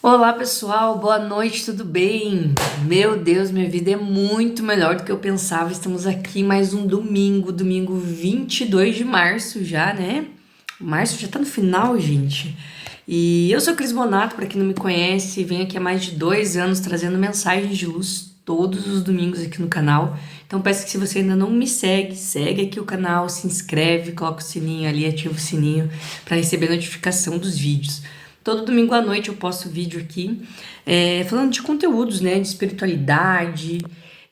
Olá pessoal, boa noite, tudo bem? Meu Deus, minha vida é muito melhor do que eu pensava. Estamos aqui mais um domingo 22 de março já, né? Março já tá no final, gente. E eu sou Cris Bonato, para quem não me conhece, venho aqui há mais de 2 anos trazendo mensagens de luz todos os domingos aqui no canal. Então peço que se você ainda não me segue, segue aqui o canal, se inscreve, coloca o sininho ali, ativa o sininho para receber notificação dos vídeos. Todo domingo à noite eu posto vídeo aqui, falando de conteúdos, né? De espiritualidade,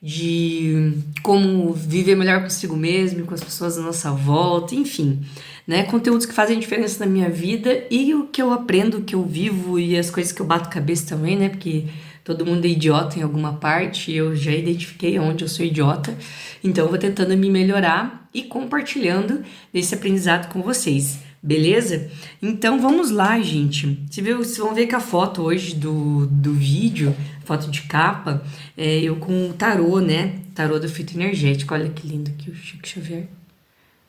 de como viver melhor consigo mesmo, com as pessoas à nossa volta, enfim, né? Conteúdos que fazem diferença na minha vida e o que eu aprendo, o que eu vivo e as coisas que eu bato cabeça também, né? Porque todo mundo é idiota em alguma parte, e eu já identifiquei onde eu sou idiota, então eu vou tentando me melhorar e compartilhando esse aprendizado com vocês. Beleza? Então vamos lá, gente. Vocês vão ver que a foto hoje do vídeo, foto de capa, eu com o tarô, né? Tarô do fito energético. Olha que lindo aqui o Chico Xavier.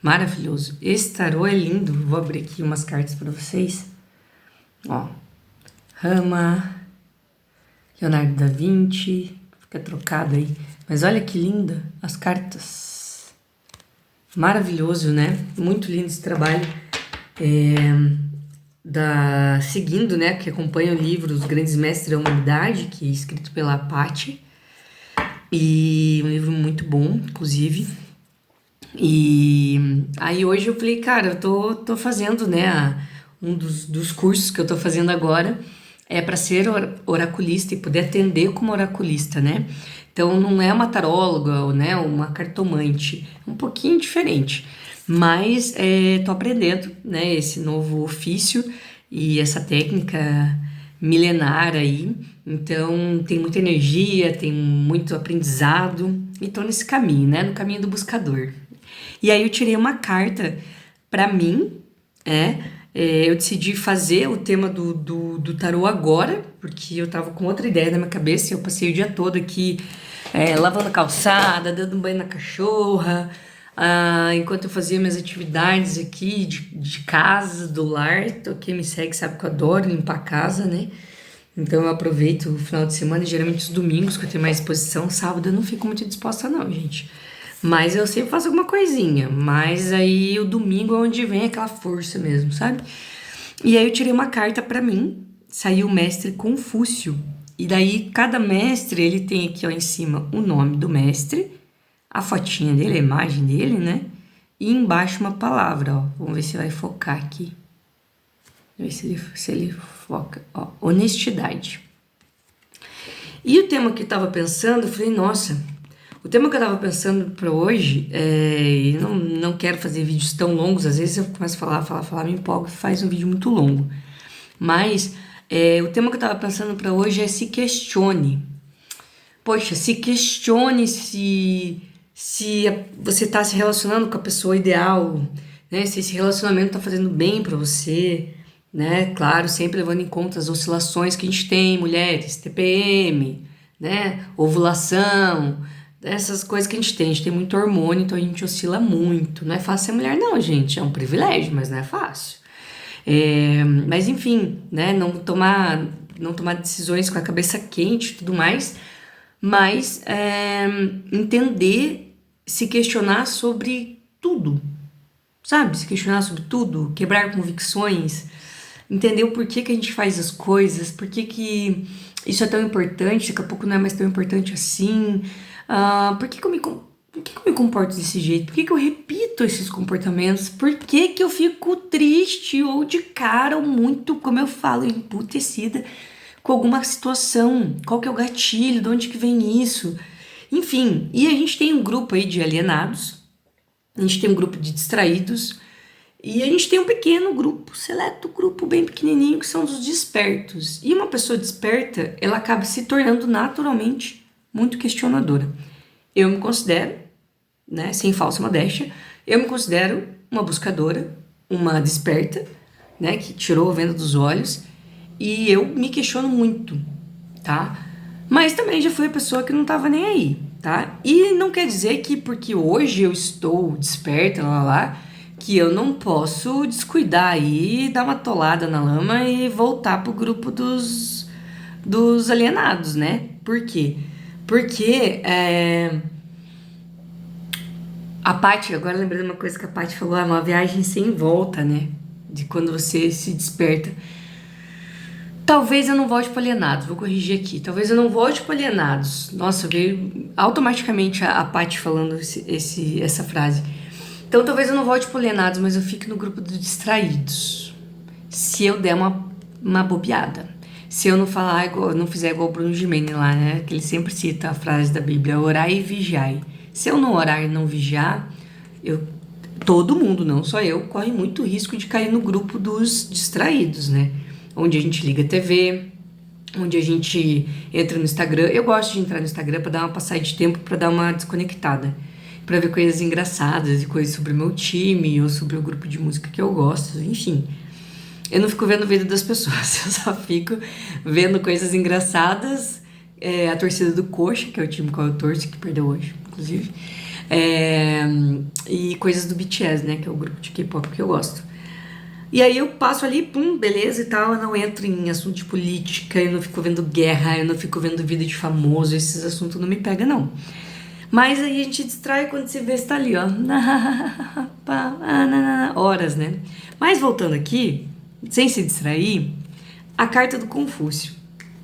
Maravilhoso. Esse tarô é lindo. Vou abrir aqui umas cartas para vocês. Ó. Rama, Leonardo da Vinci. Fica trocado aí. Mas olha que linda as cartas. Maravilhoso, né? Muito lindo esse trabalho. Seguindo, né, que acompanha o livro Os Grandes Mestres da Humanidade, que é escrito pela Patti, e um livro muito bom, inclusive. E aí hoje eu falei, cara, eu tô fazendo, né, um dos cursos que eu tô fazendo agora é para ser oraculista e poder atender como oraculista, né? Então não é uma taróloga, né, uma cartomante, é um pouquinho diferente. Mas tô aprendendo, né, esse novo ofício e essa técnica milenar aí. Então tem muita energia, tem muito aprendizado e tô nesse caminho, né, no caminho do buscador. E aí eu tirei uma carta para mim, eu decidi fazer o tema do tarô agora, porque eu tava com outra ideia na minha cabeça e eu passei o dia todo aqui lavando a calçada, dando um banho na cachorra, enquanto eu fazia minhas atividades aqui de casa, do lar. Então, quem me segue sabe que eu adoro limpar a casa, né? Então eu aproveito o final de semana, geralmente os domingos que eu tenho mais disposição. Sábado eu não fico muito disposta não, gente. Mas eu sempre faço alguma coisinha. Mas aí o domingo é onde vem aquela força mesmo, sabe? E aí eu tirei uma carta pra mim, saiu o mestre Confúcio. E daí cada mestre, ele tem aqui ó em cima o nome do mestre, a fotinha dele, a imagem dele, né? E embaixo uma palavra, ó. Vamos ver se vai focar aqui. Vamos ver se ele foca. Ó, honestidade. E o tema que eu tava pensando, eu falei, nossa, o tema que eu tava pensando para hoje, e não quero fazer vídeos tão longos, às vezes eu começo a falar, me empolgo e faz um vídeo muito longo. Mas o tema que eu tava pensando para hoje é se questione. Poxa, se questione se você está se relacionando com a pessoa ideal, né? Se esse relacionamento está fazendo bem para você, né? Claro, sempre levando em conta as oscilações que a gente tem, mulheres, TPM, né? Ovulação, essas coisas que a gente tem muito hormônio, então a gente oscila muito. Não é fácil ser mulher não, gente, é um privilégio, mas não é fácil. Mas enfim, né? Não tomar decisões com a cabeça quente e tudo mais, mas entender, se questionar sobre tudo, sabe? Se questionar sobre tudo, quebrar convicções, entender o porquê que a gente faz as coisas, por que isso é tão importante, daqui a pouco não é mais tão importante assim, por que que eu me comporto desse jeito, por que que eu repito esses comportamentos, por que que eu fico triste ou de cara ou muito, como eu falo, emputecida com alguma situação, qual que é o gatilho, de onde que vem isso, enfim. E a gente tem um grupo aí de alienados, a gente tem um grupo de distraídos e a gente tem um pequeno grupo, seleto grupo bem pequenininho, que são dos despertos. E uma pessoa desperta, ela acaba se tornando naturalmente muito questionadora. Eu me considero, né, sem falsa modéstia, eu me considero uma buscadora, uma desperta, né, que tirou a venda dos olhos. E eu me questiono muito, tá? Mas também já fui a pessoa que não tava nem aí, tá? E não quer dizer que porque hoje eu estou desperta, que eu não posso descuidar aí, dar uma tolada na lama e voltar pro grupo dos alienados, né? Por quê? Porque a Paty, agora lembrando uma coisa que a Paty falou, é uma viagem sem volta, né? De quando você se desperta. Talvez eu não volte para Alienados, vou corrigir aqui. Talvez eu não volte para Alienados. Nossa, veio automaticamente a Paty falando essa frase. Então talvez eu não volte para Alienados, mas eu fique no grupo dos distraídos. Se eu der uma bobeada. Se eu não falar igual, não fizer igual o Bruno Gimenez lá, né? Que ele sempre cita a frase da Bíblia, orai e vigiai. Se eu não orar e não vigiar, todo mundo, não só eu, corre muito risco de cair no grupo dos distraídos, né? Onde a gente liga a TV, onde a gente entra no Instagram. Eu gosto de entrar no Instagram para dar uma passada de tempo, para dar uma desconectada, para ver coisas engraçadas e coisas sobre o meu time ou sobre o grupo de música que eu gosto, enfim. Eu não fico vendo o vídeo das pessoas, eu só fico vendo coisas engraçadas. A torcida do Coxa, que é o time qual eu torço, que perdeu hoje, inclusive. E coisas do BTS, né, que é o grupo de K-pop que eu gosto. E aí eu passo ali, pum, beleza e tal, eu não entro em assunto de política, eu não fico vendo guerra, eu não fico vendo vida de famoso, esses assuntos não me pegam, não. Mas aí a gente distrai quando você vê, você tá ali, ó, horas, né? Mas voltando aqui, sem se distrair, a carta do Confúcio.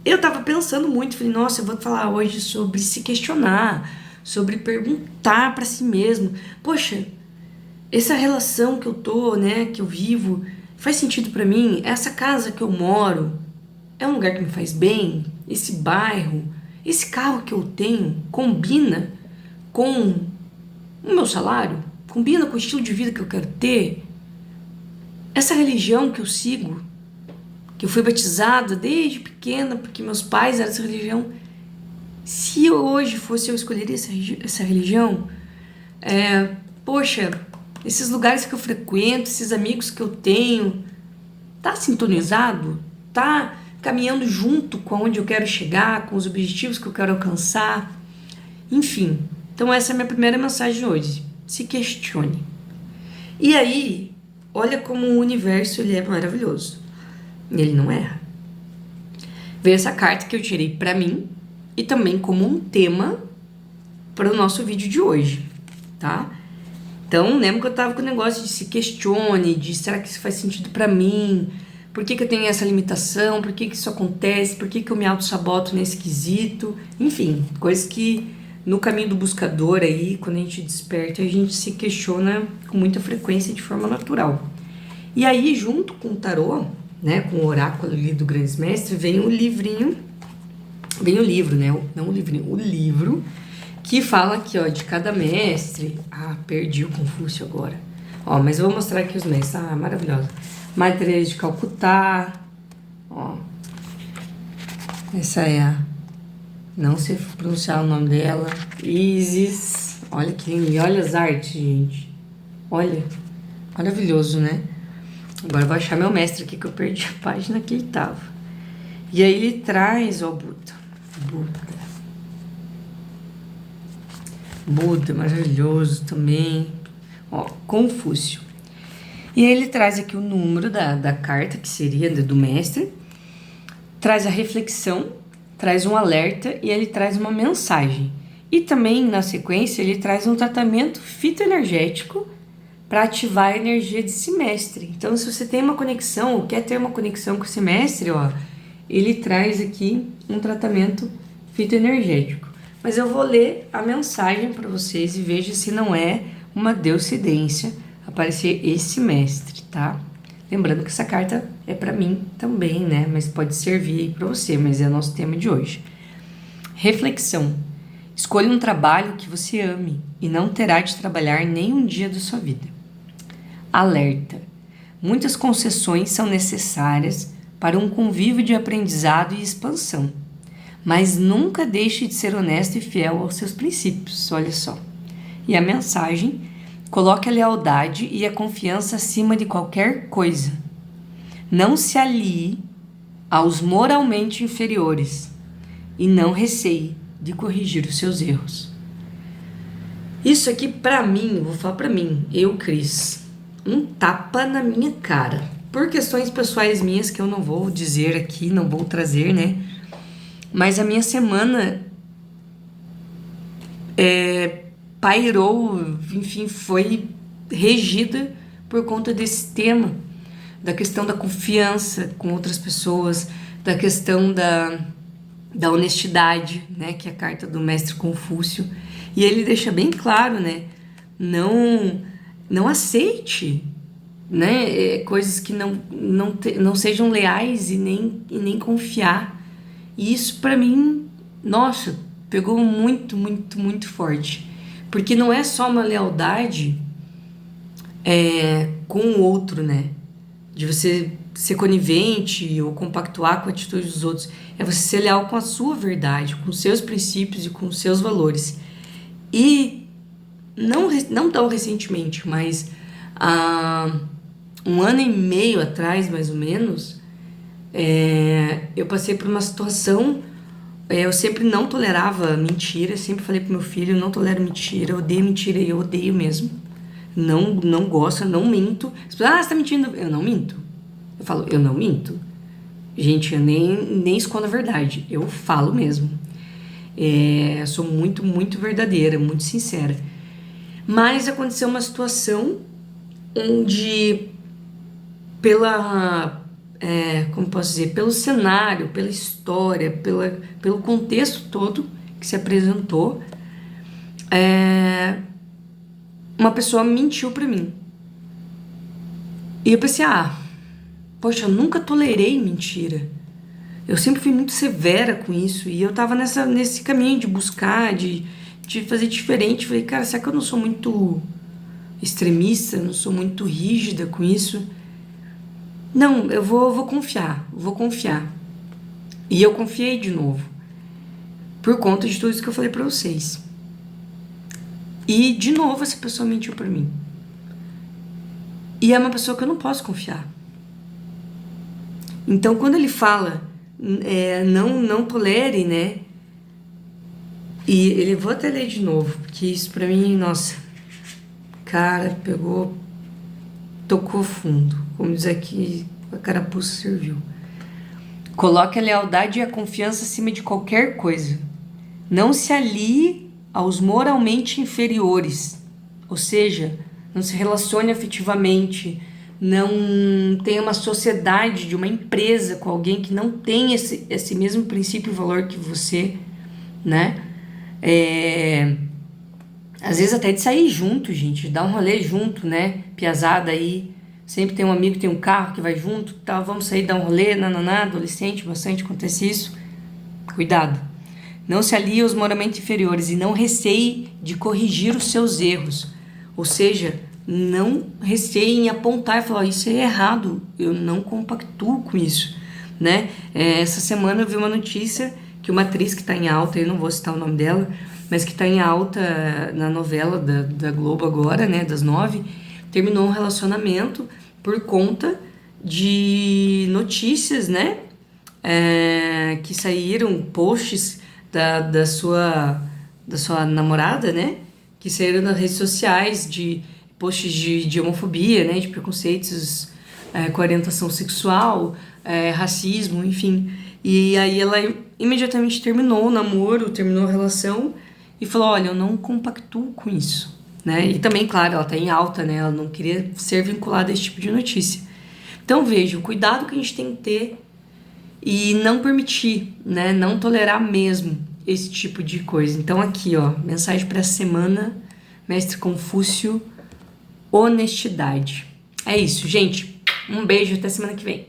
Eu tava pensando muito, falei, nossa, eu vou falar hoje sobre se questionar, sobre perguntar pra si mesmo, poxa, essa relação que eu tô, né, que eu vivo, faz sentido pra mim? Essa casa que eu moro é um lugar que me faz bem? Esse bairro, esse carro que eu tenho combina com o meu salário? Combina com o estilo de vida que eu quero ter? Essa religião que eu sigo, que eu fui batizada desde pequena porque meus pais eram dessa religião, se hoje fosse eu escolher essa religião, poxa, esses lugares que eu frequento, esses amigos que eu tenho, tá sintonizado? Tá caminhando junto com onde eu quero chegar, com os objetivos que eu quero alcançar? Enfim, então essa é a minha primeira mensagem hoje. Se questione. E aí, olha como o universo ele é maravilhoso. Ele não erra. Veio essa carta que eu tirei pra mim e também como um tema para o nosso vídeo de hoje, tá? Então, lembra que eu tava com o negócio de se questione, de será que isso faz sentido pra mim? Por que eu tenho essa limitação? Por que isso acontece? Por que eu me auto-saboto nesse quesito? Enfim, coisas que no caminho do buscador aí, quando a gente desperta, a gente se questiona com muita frequência de forma natural. E aí, junto com o tarô, né, com o oráculo ali do Grandes Mestres, vem o livrinho, vem o livro, né? Não o livrinho, o livro, que fala aqui, ó, de cada mestre. Ah, perdi o Confúcio agora. Ó, mas eu vou mostrar aqui os mestres. Ah, maravilhosa. Madre Teresa de Calcutá. Ó. Essa é a... Não sei pronunciar o nome dela. Isis. Olha que lindo. E olha as artes, gente. Olha. Maravilhoso, né? Agora eu vou achar meu mestre aqui, que eu perdi a página que ele tava. E aí ele traz, ó, Buda, maravilhoso também. Ó, Confúcio. E aí ele traz aqui o número da carta, que seria do mestre. Traz a reflexão, traz um alerta e ele traz uma mensagem. E também, na sequência, ele traz um tratamento fitoenergético para ativar a energia desse mestre. Então, se você tem uma conexão, ou quer ter uma conexão com esse mestre, ó, ele traz aqui um tratamento fitoenergético. Mas eu vou ler a mensagem para vocês e veja se não é uma coincidência aparecer esse mestre, tá? Lembrando que essa carta é para mim também, né? Mas pode servir para você, mas é o nosso tema de hoje. Reflexão. Escolha um trabalho que você ame e não terá de trabalhar nem um dia da sua vida. Alerta. Muitas concessões são necessárias para um convívio de aprendizado e expansão. Mas nunca deixe de ser honesto e fiel aos seus princípios, olha só. E a mensagem: coloque a lealdade e a confiança acima de qualquer coisa. Não se alie aos moralmente inferiores e não receie de corrigir os seus erros. Isso aqui pra mim, vou falar pra mim, eu, Cris, um tapa na minha cara. Por questões pessoais minhas que eu não vou dizer aqui, não vou trazer, né? Mas a minha semana pairou, enfim, foi regida por conta desse tema, da questão da confiança com outras pessoas, da questão da honestidade, né, que é a carta do mestre Confúcio. E ele deixa bem claro, né, não aceite, né, coisas que não sejam leais e nem confiar. E isso para mim, nossa, pegou muito, muito, muito forte. Porque não é só uma lealdade com o outro, né? De você ser conivente ou compactuar com a atitude dos outros. É você ser leal com a sua verdade, com os seus princípios e com os seus valores. E não tão recentemente, mas há 1 ano e meio atrás, mais ou menos, eu passei por uma situação. Eu sempre não tolerava mentira, sempre falei pro meu filho, eu não tolero mentira, eu odeio mentira e eu odeio mesmo. Não gosto, eu não minto. As pessoas, você tá mentindo. Eu não minto. Eu falo, eu não minto. Gente, eu nem escondo a verdade, eu falo mesmo. Eu sou muito, muito verdadeira, muito sincera. Mas aconteceu uma situação onde como posso dizer, pelo cenário, pela história, pelo contexto todo que se apresentou, uma pessoa mentiu pra mim. E eu pensei, poxa, eu nunca tolerei mentira. Eu sempre fui muito severa com isso, e eu tava nesse caminho de buscar, de fazer diferente. Falei, cara, será que eu não sou muito extremista, não sou muito rígida com isso? Não, eu vou confiar. E eu confiei de novo, por conta de tudo isso que eu falei pra vocês. E, de novo, essa pessoa mentiu pra mim. E é uma pessoa que eu não posso confiar. Então, quando ele fala, não tolere, né? E ele, vou até ler de novo, porque isso pra mim, nossa, cara, tocou fundo. Como diz aqui, a carapuça serviu. Coloque a lealdade e a confiança acima de qualquer coisa. Não se alie aos moralmente inferiores. Ou seja, não se relacione afetivamente, não tenha uma sociedade de uma empresa com alguém que não tem esse mesmo princípio e valor que você, né? Às vezes até de sair junto, gente, de dar um rolê junto, né? Piazada aí, sempre tem um amigo que tem um carro que vai junto, tá? Vamos sair dar um rolê, adolescente, bastante acontece isso. Cuidado. Não se alie aos moralmente inferiores e não receie de corrigir os seus erros. Ou seja, não receie em apontar e falar, isso é errado, eu não compactuo com isso, né? Essa semana eu vi uma notícia que uma atriz que está em alta, eu não vou citar o nome dela, mas que está em alta na novela da Globo agora, né, das 9, terminou um relacionamento por conta de notícias, né, que saíram, posts da sua namorada, né, que saíram nas redes sociais, de posts de homofobia, né, de preconceitos com orientação sexual, racismo, enfim. E aí ela imediatamente terminou o namoro, terminou a relação e falou, olha, eu não compactuo com isso, né? E também, claro, ela tá em alta, né? Ela não queria ser vinculada a esse tipo de notícia. Então, veja, o cuidado que a gente tem que ter e não permitir, né? Não tolerar mesmo esse tipo de coisa. Então, aqui, ó, mensagem para essa semana, Mestre Confúcio, honestidade. É isso, gente. Um beijo, até semana que vem.